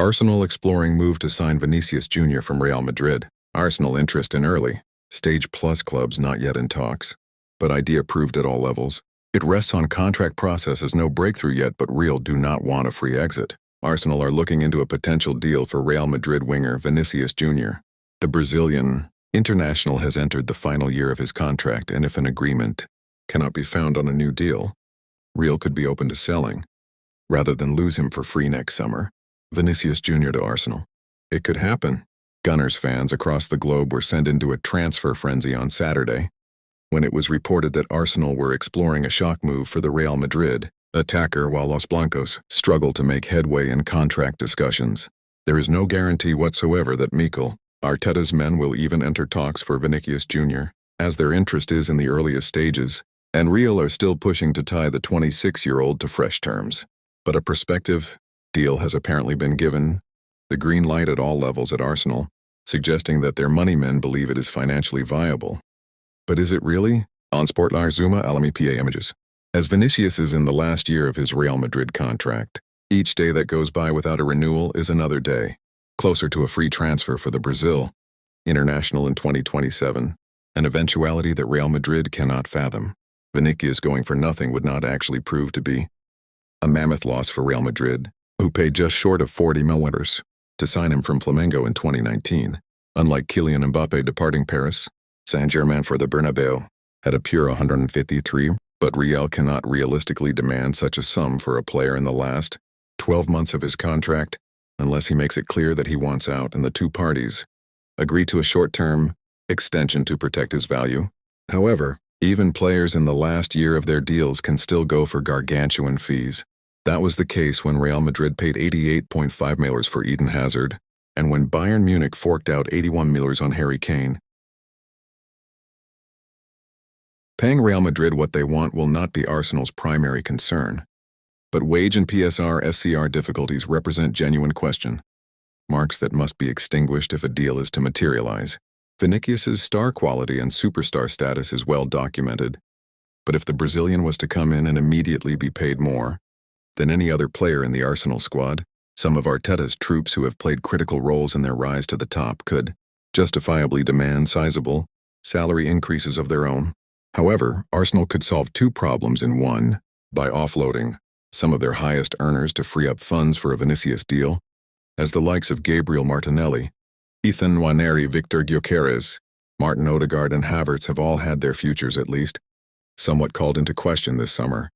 Arsenal exploring move to sign Vinicius Jr. from Real Madrid. Arsenal interest in early stage plus clubs not yet in talks, but idea approved at all levels. It rests on contract processes, no breakthrough yet, but Real do not want a free exit. Arsenal are looking into a potential deal for Real Madrid winger Vinicius Jr. The Brazilian international has entered the final year of his contract, and if an agreement cannot be found on a new deal, Real could be open to selling, rather than lose him for free next summer. Vinicius Jr. to Arsenal. It could happen. Gunners fans across the globe were sent into a transfer frenzy on Saturday, when it was reported that Arsenal were exploring a shock move for the Real Madrid attacker, while Los Blancos struggled to make headway in contract discussions. There is no guarantee whatsoever that Mikel, Arteta's men, will even enter talks for Vinicius Jr., as their interest is in the earliest stages, and Real are still pushing to tie the 26-year-old to fresh terms. But a prospective deal has apparently been given the green light at all levels at Arsenal, suggesting that their money men believe it is financially viable. But is it really? On Sportlar Zuma Alami PA Images. As Vinicius is in the last year of his Real Madrid contract, each day that goes by without a renewal is another day closer to a free transfer for the Brazil international in 2027, an eventuality that Real Madrid cannot fathom. Vinicius going for nothing would not actually prove to be a mammoth loss for Real Madrid, who paid just short of 40 million to sign him from Flamengo in 2019. Unlike Kylian Mbappe departing Paris Saint-Germain for the Bernabeu at a pure 153, but Real cannot realistically demand such a sum for a player in the last 12 months of his contract, unless he makes it clear that he wants out and the two parties agree to a short-term extension to protect his value. However, even players in the last year of their deals can still go for gargantuan fees. That was the case when Real Madrid paid 88.5 million for Eden Hazard, and when Bayern Munich forked out 81 million on Harry Kane. Paying Real Madrid what they want will not be Arsenal's primary concern, but wage and PSR/SCR difficulties represent genuine question marks that must be extinguished if a deal is to materialize. Vinicius's star quality and superstar status is well documented, but if the Brazilian was to come in and immediately be paid more than any other player in the Arsenal squad, some of Arteta's troops who have played critical roles in their rise to the top could justifiably demand sizable salary increases of their own. However, Arsenal could solve two problems in one by offloading some of their highest earners to free up funds for a Vinicius deal, as the likes of Gabriel Martinelli, Ethan Nwaneri, Victor Gyökeres, Martin Odegaard and Havertz have all had their futures at least somewhat called into question this summer.